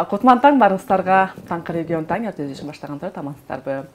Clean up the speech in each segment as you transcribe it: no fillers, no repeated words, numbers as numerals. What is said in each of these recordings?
Кутман таң барыңыздарга, таңкы регион таң эртелешин баштагандар тамансыздарбы.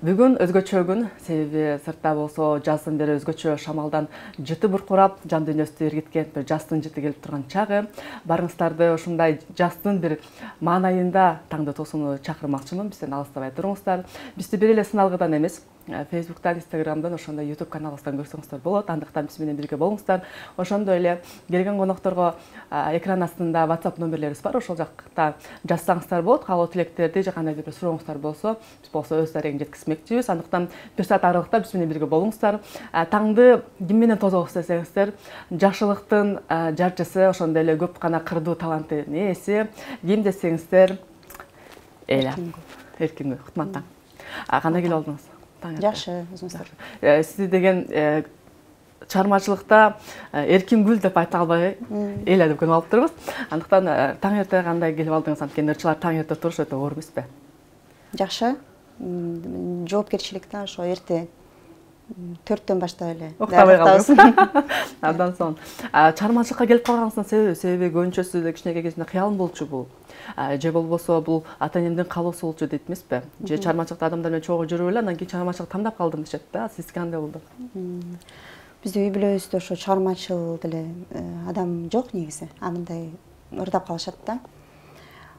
Бүгүн өзгөчө күн, себеби сыртта болсо жаздын бери өзгөчө шамалдан жыты буркурап, жан дүйнөсү эргиткен бир жаздын жыты келип турган чагы. Барыңыздарды ушундай жаздын бир маанайында таңды тосууну чакырмакчымын. Бизден алыстабай туруңуздар. Бизди бир эле сыналгыдан эмес, Facebook'tan, Instagram'dan, ошондой YouTube каналыбыздан көрсөңүздөр болот. Андыктан биз менен бирге болуңуздар. Ошондой эле келген конокторго экран астында WhatsApp номерлерибиз бар. Ошол жакта жазсаңыздар болот. Каалоо тилектерди же кандай бир сурооңуздар болсо, биз болсо өз дарегин жеткизмекчибиз. Андыктан 1 саат аралыкта биз менен бирге болуңуздар. Таңды ким менен тозобуз десеңиздер, жакшылыктын жарчысы, ошондой эле көп гана кырдуу таланттын ээси, ким десеңиздер, Эркин Кутман таң. Кандай келип алдыңыз? Жакшы, өзүңүздөр. Сиз деген чыгармачылыкта эркин гүл деп айта албай эле деп көрүп алып турбуз. Андыктан таң эрте кандай келип алдыңыз? Анткени ырчылар таң эрте туруш өтө оор эмеспи? Жакшы. Жоопкерчиликте ошо эрте 4-төн баштап эле. Уктабай калдыңыз. Андан соң чыгармачылыкка келип калганыңыздын себеби көбүнчөсү кичинекей кезинде кыялым болчу бул. Же болбосо бул ата-энемдин каалоосу болчу дейт эмеспи? Же чыгармачылыкта адамдар менен чогуу жүрүп эле андан кийин чыгармачылык тандап калдым дешет да. Сизге кандай болду? Бизде үй бүлөбүздө ошо чыгармачыл деле адам жок негизи. Мындай ырдап калышат да.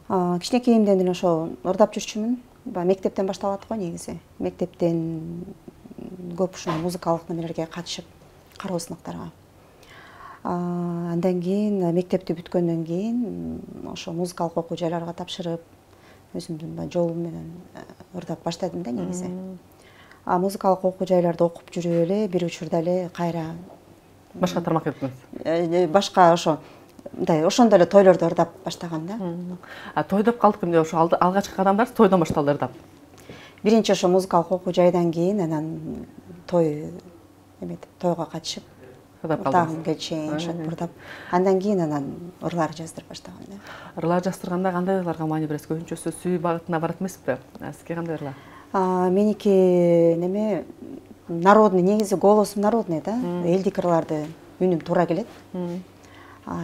Кичинекейимден эле ошо ырдап жүрчүмүн. Мектептен башталат го негизи. Мектептен көп ушундай музыкалык немелерге катышып, кароо сынактарга. Андан кийин мектепти бүткөндөн кийин ошо музыкалык окуу жайларга тапшырып, өзүмдүн жолум менен ырдап баштадым да негизи. Музыкалык окуу жайларда окуп жүрүп эле бир учурда эле кайра башка тармакка кеттиңиз? Башка ошо мындай ошондой эле тойлордо ырдап баштаган да. Той деп калдык эмне? Ошо алгачкы кадамдар тойдон башталды ырдап. Биринчи ошо музыкалык окуу жайдан кийин анан тойго катышып, тагымга чейин ырдап, андан кийин анан ырлар жаздырып баштаган да. Ырлар жаздырганда кандай ырларга маани бересиз? Көбүнчөсү сүй багытына барат эмеспи? Сизге кандай ырлар? Меники неме народный, негизи голосум народный да. Элдик ырларды үнүм туура келет.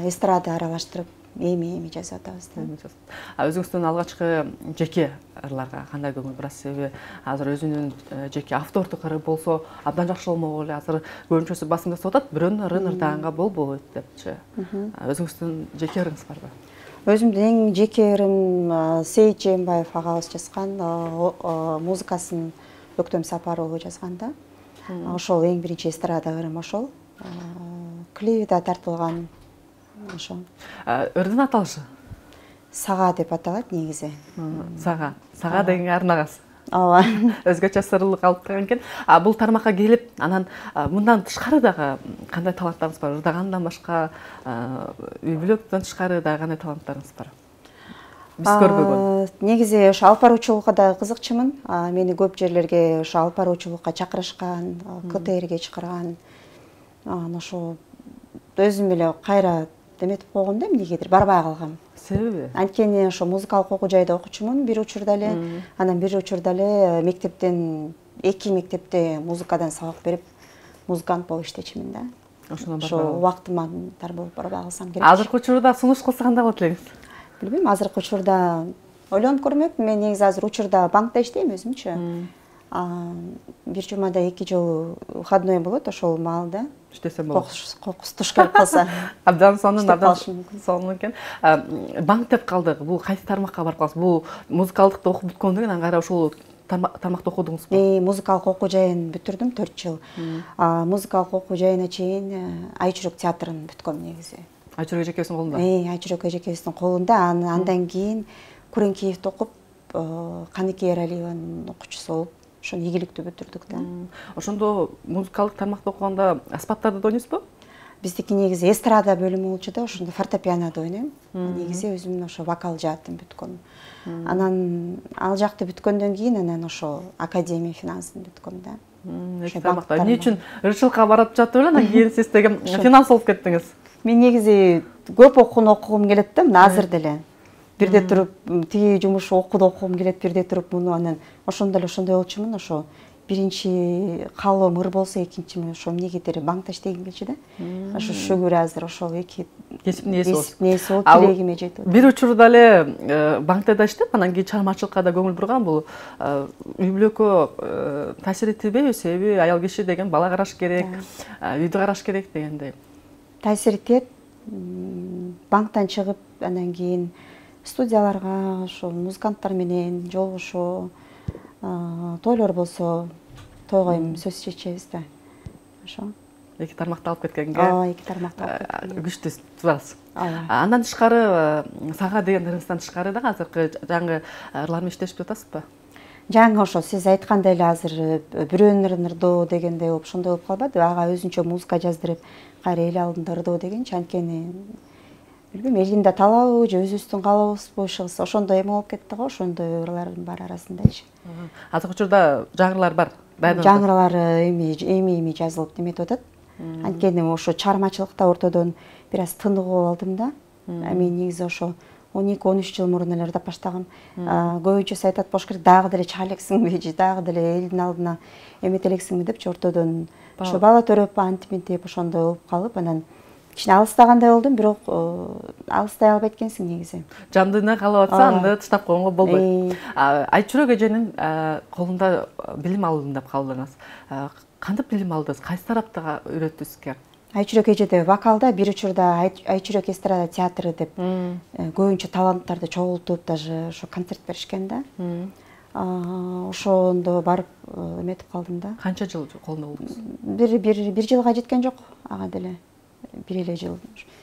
Эстрада аралаштырып, эми жазып атабыз да. Өзүңүздүн алгачкы жеке ырларга кандай көңүл бурасыз? Себеби азыр өзүнүн жеке автордук ыры болсо абдан жакшы болмок эле. Азыр көбүнчөсү басым жасап атат, бирөөнүн ырын ырдаганга болбойт депчи. Өзүңүздүн жеке ырыңыз барбы? Өзүмдүн эң жеке ырым Сейит Жээнбаев агабыз жазган, музыкасын Өктөм Сапаров жазган да. Ошол эң биринчи эстрада ырым ошол. Клипте тартылган ошо. Ырдын аталышы? Сага деп аталат негизи. Сага деген арнагасы. Ооба. Өзгөчө сырлык алып турган экен. Бул тармакка келип, анан мындан тышкары дагы кандай таланттарыңыз бар? Ырдагандан башка, үй бүлөктөн тышкары дагы кандай таланттарыңыз бар? Биз көрбөгөн. Негизи ошо алып баруучулукка да кызыкчымын. Мени көп жерлерге ошо алып баруучулукка чакырышкан, КТРге чакырган. Ошо өзүм эле кайра деметип койгом да, эмнегедир барбай калгам. Себеби? Анткени ошо музыкалык окуу жайда окучумун бир учурда эле. Анан бир учурда эле мектептен, 2 мектепте музыкадан сабак берип, музыкант болуп иштечимин да. Ошо убактыма дар болуп барбай калсам керек. Азыркы учурда сунуш кылса кандай болот элеңиз? Билбейм, азыркы учурда ойлонуп көрмөпмүн. Мен негизи азыр учурда банкта иштейм өзүмчү. Бир жумада 2 жолу выходной болот, ошол маалда иштесем болот. Кокус туш келип калса. Абдан сонун экен. Банк деп калдык. Бул кайсы тармакка барып каласыз? Бул музыкалыкты окуп бүткөндөн кийин кайра ошол тармакта окудуңузбу? Музыкалык окуу жайын бүтүрдүм 4 жыл. Музыкалык окуу жайына чейин Айчүрөк театрын бүткөм негизи. Айчүрөк эжекебиздин колунда? Айчүрөк эжекебиздин колунда. Андан кийин Куренкиевди окуп, Каныкей Эралиеванын окуучусу болуп, ошону ийгиликтүү бүтүрдүк да. Ошондо музыкалык тармакта окуганда аспаптарды ойнойсузбу? Биздики негизи эстрада бөлүмү болчу да, ошондо фортепианода ойнойм. Негизи өзүмдүн ошо вокал жаатын бүткөм. Анан ал жакты бүткөндөн кийин анан ошо академия финансын бүткөм да. Эмне үчүн ырчылыкка барып жатып эле анан кийин сиз деген финанс болуп кеттиңиз? Мен негизи көп окугум келет да, мына азыр деле. Бирде туруп тиги жумуш окууду окугум келет, бирде туруп муну, анан ошондой болчумун, ошо биринчи каалоом ыр болсо, экинчи ошо эмнегедир банкта иштегим келчү да. Ошо шүгүр азыр ошол эки кесиптин ээси болуп тилегиме жетип атат. Бир учурда эле банкта да иштеп, анан кийин чыгармачылыкка да көңүл бурган. Бул үй бүлөккө таасир этпейби? Себеби аял киши деген бала караш керек, үйдү караш керек дегендей. Таасир этет. Банктан чыгып, анан кийин студияларга, ошол музыканттар менен жолугушуу, тойлор болсо тойго эми сөз чечебиз да. Ошо. Эки тармакты алып кеткенге. Ооба, эки тармакты алып кеткенге. Күчтүү турасыз. Ооба. Андан тышкары, сага деген ырыңыздан тышкары да азыркы жаңы ырлар менен иштешип жатасызбы? Жаңы ошо сиз айткандай эле азыр бирөөнүн ырдоо дегендей болуп, ошондой болуп калбады. Ага өзүнчө музыка жаздырып, кайра эл алдында ырдоо дегенчи, анткени билбейм, элдин да талабы же өзүбүздүн каалообузбу ишибиз ошондой эме болуп кетти го, ошондой ырлардын баары арасындачы. Азыркы учурда жаңырлар бар. Жаңыралары эми жазылып неметип атат. Анткени ошо чыгармачылыкта ортодон бир аз тыныгып алдым да. Мен негизи ошо 12-13 жыл мурун эле ырдап баштагам. Көбүнчөсү айтат болуш керек, дагы деле чыга элексиңби же дагы деле элдин алдына эмете элексиңби депчи, ортодон ошо бала төрөп антип мынтип ошондой болуп калып, анан кичине алыстагандай болдум, бирок алыстай албайт экенсиң негизи. Жандыына калып атса, анда таштап койгонго болбойт. Айчүрөк эженин колунда билим алдым деп калдыңыз. Кантип билим алдыңыз? Кайсы тарапты үйрөттү сизге? Айчүрөк эжеде вокалда, бир учурда Айчүрөк эстрада театры деп көбүнчө таланттарды чогултуп, даже ошо концерт беришкен да. Ошондо барып эметип калдым да. Канча жыл колунда болдуңуз? Бир жылга жеткен жок, ага деле. Бир эле жыл.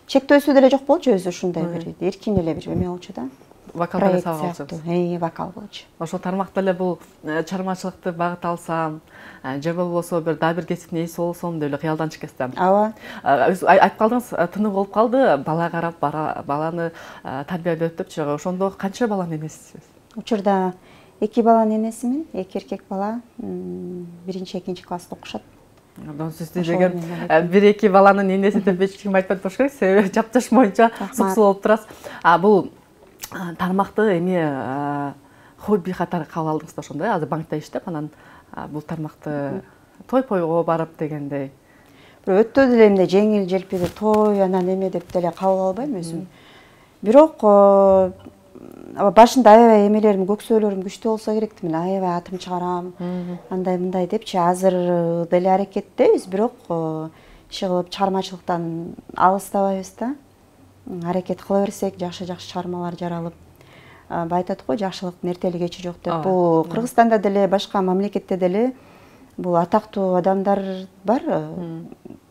Чектөөсү деле жок болчу, өзү ушундай бир эркин эле бир эме болчу да. Вокалда эле сабак алчу. Вокал болчу. Ошол тармакта эле бул чыгармачылыкты багыт алсам, же болбосо дагы бир кесиптин ээси болсом деп эле кыялдан чыккенсиз. Ооба. Айтып калдыңыз, тынык болуп калды, бала карап, баланы тарбиялеп депчи. Ошондо канча баланын энесисиз? Учурда 2 баланын энесимин, 2 эркек бала, биринчи, экинчи класста окушат. Сизди деген бир-эки баланын энеси деп эч ким айтпайт болуш керек, себеби жапташ боюнча суксу болуп турасыз. Бул тармакты эме хобби катары кабыл алдыңыз да ошондой, азыр банкта иштеп, анан бул тармакты той-пойго барып дегендей. Өтө деле эмне жеңил желпиде той анан эме деп деле кабыл албайм өзүм. Бирок башында аябай эмелерим, көксөөлөрүм күчтүү болсо керекти, мен аябай атым чыгарам, андай мындай депчи. Азыр деле аракеттебиз, бирок иши кылып чыгармачылыктан алыстабайбыз да. Аракет кыла берсек, жакшы чыгармалар жаралып, айтат го, жакшылыктын эртели кечи жок деп. Бул Кыргызстанда деле, башка мамлекетте деле бул атактуу адамдар бар.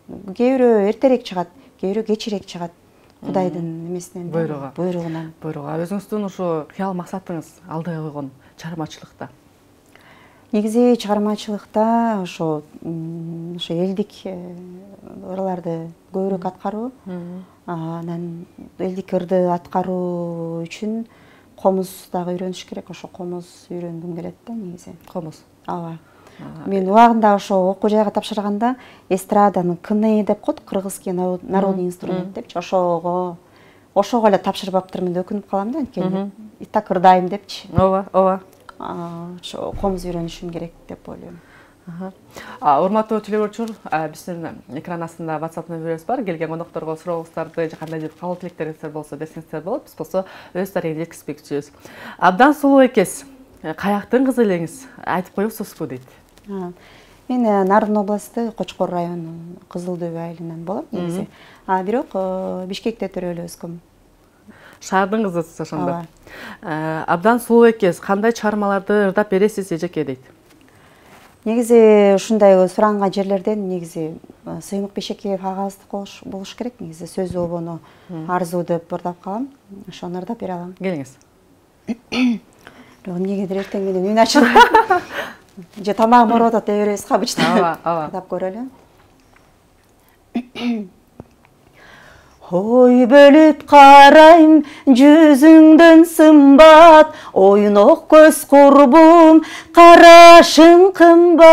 Кээ бирөө эртерээк чыгат, кээ бирөө кечирээк чыгат. Кудайдын эмесинен, буйругунан. Өзүңүздүн ушу кыял максатыңыз алдыга койгон чыгармачылыкта? Негизи чыгармачылыкта ошо элдик ырларды көбүрөөк аткаруу, анан элдик ырды аткаруу үчүн комуз дагы үйрөнүш керек. Ошо комуз үйрөнгүм келет да негизи. Комуз? Ооба. Мен убагында ошо окуу жайга тапшырганда эстраданын КНИ деп коет, кыргызский народный инструмент депчи. Ошого эле тапшырып аптырмын деп өкүнүп калам да, анткени и так ырдайм депчи. Ооба. Ошо комуз үйрөнүшүм керек деп ойлойм. Урматтуу телегөрүүчүлөр, биздин экран астында WhatsApp нөмүрүбүз бар. Келген конокторго сурооңуздарды же кандайдыр кабыл тилектериңиздер болсо берсеңиздер болот. Биз болсо өз дарегинде жеткизбекчибиз. Абдан сулуу экенсиз. Каяктын кызы элеңиз? Айтып коесузбу дейт. Мен Нарын областы, Кочкор району, Кызыл Дөбө айылынан болом негизи. Бирок Бишкекте төрөлүп өскөм. Шаардын кызысыз ошондо. Абдан сулуу экенсиз. Кандай чыгармаларды ырдап бересиз эжеке дейт? Негизи ушундай суранган жерлерден негизи Сыймык Бешекеев агабыздык болуш керек. Негизи сөз болбону арзуу деп ырдап калам. Ошону ырдап бере алам. Келиңиз. Эмнегедир эртең менен үн ачылып же тамагым ооруп атат дей беребиз обычно. Ооба. Ырдап көрөлү. Ой бөлүп карайм жүзүңдөн сымбат, ойнок көз курбум, карашың кымбат.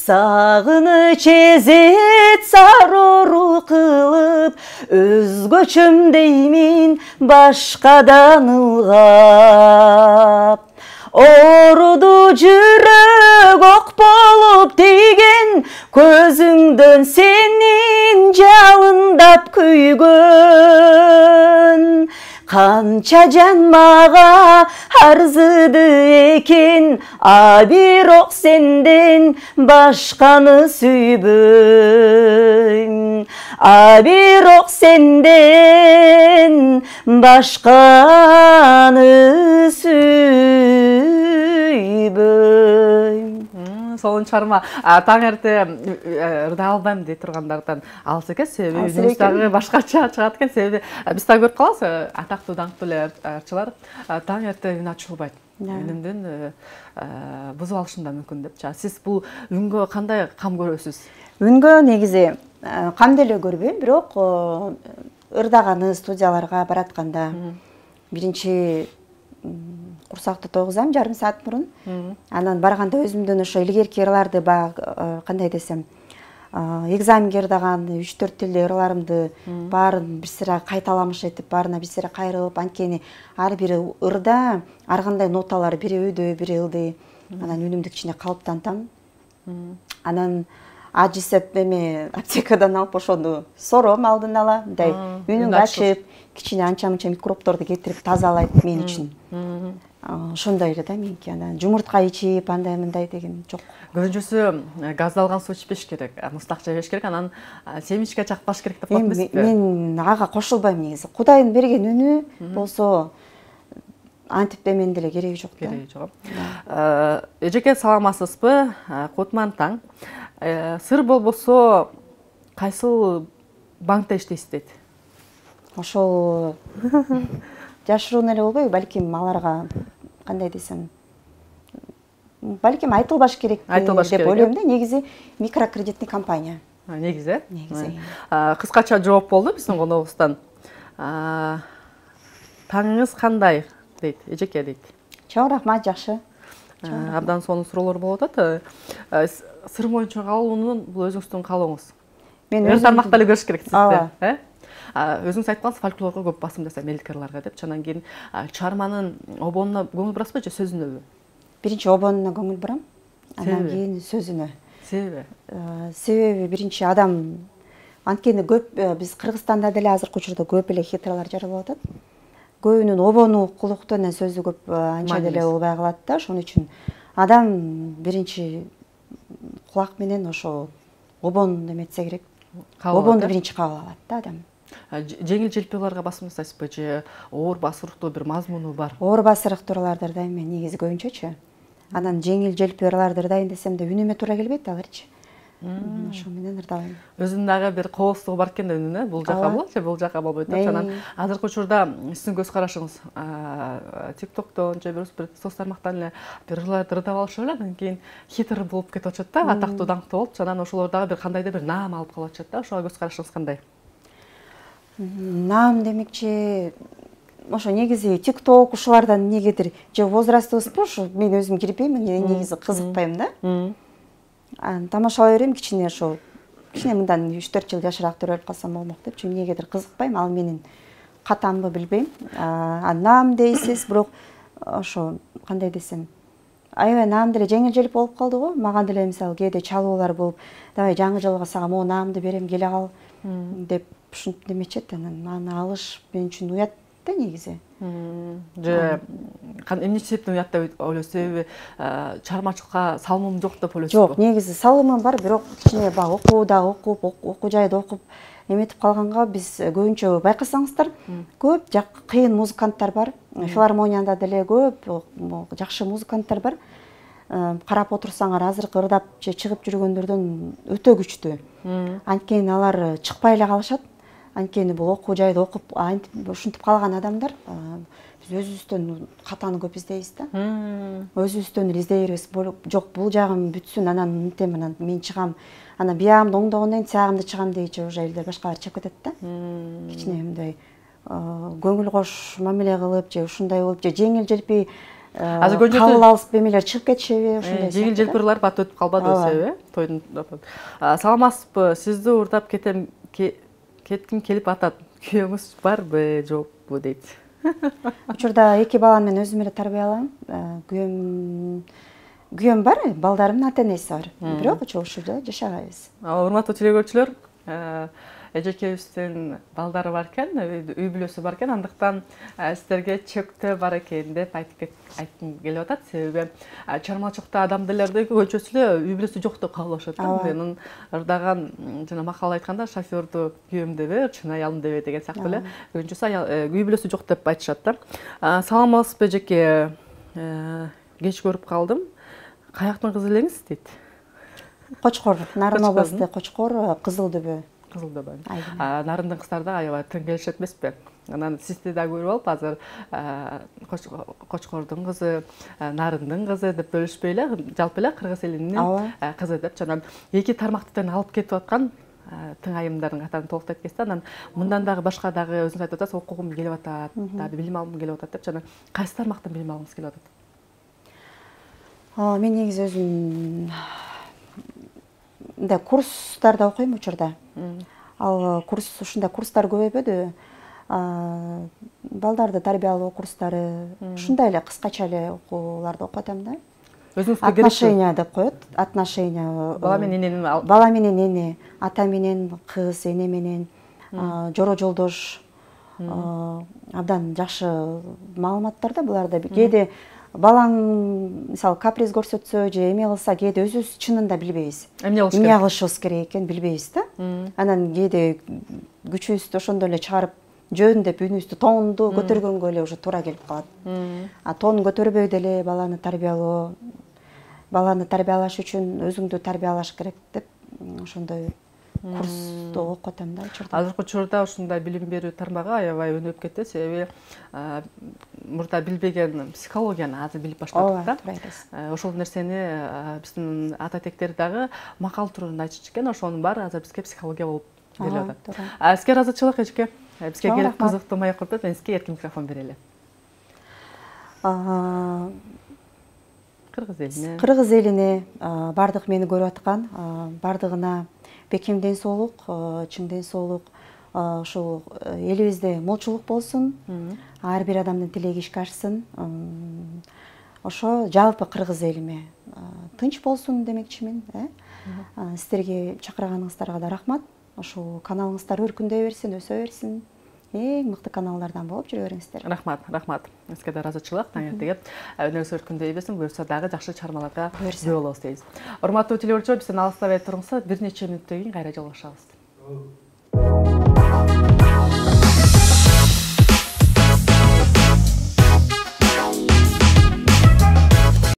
Сагыныч эзет сарору кылып, өзгөчөм деймин башкадан ылгап. Ооруду жүрөк ок болуп тийген, көзүңдөн сенин жалындап күйгөн. Канча жан мага арзыды экен, а бирок сенден башканы сүйбөйм. А бирок сенден башканы сүйбөйм. Солун чарма таң эрте ырда албайм дей тургандардан алыс экен, себеби үнүңүз дагы башкача чыгат экен. Себеби биз дагы көрүп калабыз, атактуу даңктуу эле ырчылар таң эрте үн ачылбайт. Үнүмдүн бузуп алышым да мүмкүн депчи. Сиз бул үнгө кандай кам көрөсүз? Үнгө негизи кам деле көрбөйм, бирок ырдаганы студияларга баратканда биринчи курсакты тойгузам жарым саат мурун. Анан барганда өзүмдөн ошо илгерки ырларды баягы кандай десем, экзаменге ырдаган 3-4 тилде ырларымды баарын бир сыра кайталамыш этип, баарына бир сыра кайрылып, анткени ар бир ырда ар кандай ноталар, бири өйдө, бири ылдый. Анан үнүмдү кичине калыптантам. Анан ажисеп эме аптекадан алып ошону сором алдын ала, мындай үнүн ачып, кичине анча-мынча микробторду кетирип тазалайт мен үчүн. Ошондой эле да меники. Анан жумуртка ичип, андай мындай деген жок. Көбүнчөсү газдалган суу ичпеш керек, мустак жебеш керек, анан семечке чакпаш керек деп коет эмеспи? Мен ага кошулбайм негизи. Кудайдын берген үнү болсо антип демен деле кереги жок да. Кереги жок. Эжеке саламатсызбы? Кутман таң. Сыр болбосо кайсыл банкта иштейсиз дейт? Ошол жашыруун эле болбойбу, балким аларга кандай десем, балким айтылбаш керек деп ойлойм да. Негизи микрокредитный компания. Негизи? Негизи. Кыскача жооп болду биздин коногубуздан. Таңыңыз кандай дейт, эжеке дейт. Чоң рахмат, жакшы. Абдан сонун суроолор болуп атат. Сыр боюнча калуунун бул өзүңүздүн каалооңуз. Мен өр тармакта эле көрүш керек сизди, э? Өзүңүз айткансыз, фольклорго көп басым жасайм, элдикырларга деп. Анан кийин чыгарманын обонуна көңүл бурасызбы же сөзүнөбү? Биринчи обонуна көңүл бурам, анан кийин сөзүнө. Себеби? Себеби биринчи адам анткени көп биз Кыргызстанда деле азыркы учурда көп эле хитралар жаралып атат. Көбүнүн обону кулуктуу, анан сөзү көп анча деле болбой калат да. Ошон үчүн адам биринчи кулак менен ошо обон эметсе керек. Обонду биринчи кабыл алат да адам. Жеңил желпирларга басым жасайсызбы же оор басырыктуу бир мазмуну бар? Оор басырыктуу ырларды ырдайм мен негизи көбүнчөчү. Анан жеңил желпи ырларды ырдайын десем да үнүмө туура келбейт аларчы. Ошо менен ырдабайм. Өзүнүн дагы бир кооздугу бар экен да үнүнө. Бул жака болот же бул жака болбойт деп. Анан азыркы учурда сиздин көз карашыңыз TikToктон же бир соц тармактан эле бир ырларды ырдап алышып эле, анан кийин хитр болуп кетип атышат да, атактуу даңктуу болуп, анан ошолор дагы бир кандайдыр бир наам алып калып атышат да. Ошого көз карашыңыз кандай? Наам демекчи, ошо негизи TikTok ушулардан эмнегедир же возрастыбызбы, ошо мен өзүм кирбеймин, негизи кызыкпайм да. Тамашалай берем, кичине ошо кичине мындан 3-4 жыл жашыраак төрөлүп калсам болмок депчи, эмнегедир кызыкпайм, ал менин катамбы билбейм. Наам дейсиз, бирок ошо кандай десем, аябай наам деле жеңил желп болуп калды го. Мага деле мисалы кээде чалуулар болуп, давай жаңы жылга сага могу наамды берем, келе кал деп ушинтип немечет. Анан аны алыш мен үчүн уят да негизи. Же эмне себептен уят деп ойлойсуз? Себеби чыгармачылыкка салымым жок деп ойлойсузбу? Жок, негизи салымым бар, бирок кичине баягы окууда окуп, окуу жайда окуп эметип калганга биз көбүнчө байкасаңыздар, көп кыйын музыканттар бар. Филармонияда деле көп жакшы музыканттар бар. Карап отурсаңар, азыркы ырдап же чыгып жүргөндөрдөн өтө күчтүү. Анткени алар чыкпай эле калышат. Анткени бул окуу жайда окуп, ушинтип калган адамдар биз өзүбүздөн катаны көп издейбиз да. Өзүбүздөн эле издей беребиз. Жок, бул жагым бүтсүн, анан мынтем, анан мен чыгам, анан биягымды оңдогондон кийин тиягымды чыгам дейчи уже элдер башкалар чыгып кетет да. Кичине мындай көңүл кош мамиле кылып же ушундай болуп же жеңил желпи кабыл алып эмелер чыгып кетишеби, ушундай. Жеңил желпирлер бат өтүп калбадыбы себеби? Тойдун. Саламатсызбы? Сизди урдап кетким келип атат. Күйөөңүз барбы, жокпу дейт. Учурда 2 баланы мен өзүм эле тарбиялайм. Күйөөм бар, балдарымдын ата-энеси бар. Бирок ошол ушурда жашабайбыз. Урматтуу телекөрүүчүлөр, эжекебиздин балдары бар экен, үй бүлөсү бар экен, андыктан сиздерге чөктө бар экен деп айткым келип атат. Себеби чармачылыкта адамдардын көбүнчөсү эле үй бүлөсү жок деп кабыл алышат. Менин ырдаган жана макал айтканда шофёрду күйөөм дебе, чын аялым дебе деген сыяктуу эле көбүнчөсү үй бүлөсү жок деп айтышат да. Саламатсызбы эжеке? Кеч көрүп калдым. Каяктын кызы элеңиз дейт? Кочкор, Нарын областы Кочкор, Кызыл Дөбө. Кызыл Дөбө. Нарындын кыздары да аябай тең келишет эмеспи? Анан сизди да көрүп алып, азыр Кочкордун кызы, Нарындын кызы деп бөлүшпөй эле, жалпы эле кыргыз элинин кызы деп жана эки тармактан алып кетип аткан тың айымдардын катарын толуктайт экенсиз. Анан мындан дагы башка дагы өзүңүз айтып атасыз, окугум келип атат, дагы билим алгым келип атат деп жана кайсы тармактан билим алгыңыз келип атат? Мен негизи өзүм курстарда окуйм учурда. Ал ушундай курстар көбөйбөдү. Балдарды тарбиялоо курстары, ушундай эле кыскача эле окууларды окуп атам да. Отношения деп коет. Отношения. Бала менен эне, ата менен кыз, эне менен жоро жолдош. Абдан жакшы маалыматтар да буларда. Кээде балаң мисалы каприз көрсөтсө же эме кылса, кээде өзүбүз чынында билбейбиз. Эмне кылышыбыз керек экенин билбейбиз да. Анан кээде күчүбүздү ошондой эле чыгарып жөн деп үнүбүздү, тоонду көтөргөнгө эле уже туура келип калат. Тоон көтөрбөй деле баланы тарбиялаш үчүн өзүңдү тарбиялаш керек деп ошондой курсту окуп атам да учурда. Азыркы учурда ушундай билим берүү тармагы аябай өнүгүп кетти, себеби мурда билбеген психологияны азыр билип баштадык да. Ошол нерсени биздин ата тектер дагы макал түрүндө айтышчу экен, ошонун баары азыр бизге психология болуп келип атат. Сизге ыраазычылык эжеке? Бизге келип кызыктуу маек куруп, мен сизге эркин микрофон берели. Кыргыз элине бардык мени көрүп аткан, бардыгына бекем ден соолук, чың ден соолук, ушул элибизде молчулук болсун, ар бир адамдын тилеги ишке ашсын. Ошо жалпы кыргыз элиме тынч болсун демекчимин. Сиздерге чакырганыңыздарга да рахмат. Ошол каналыңыздар өркүндөй берсин, өсө берсин. Эң мыкты каналдардан болуп жүрө бериңиздер. Рахмат. Сизге да ыраазычылык. Таңертеге өнүгүңүз өркүндөй берсин, буюрса дагы жакшы чармаларга күбө болобуз дейбиз. Урматтуу телеөрчүлөр, бизден алыстабай туруңуздар, бир нече мүнөттөн кийин кайра жолугушабыз.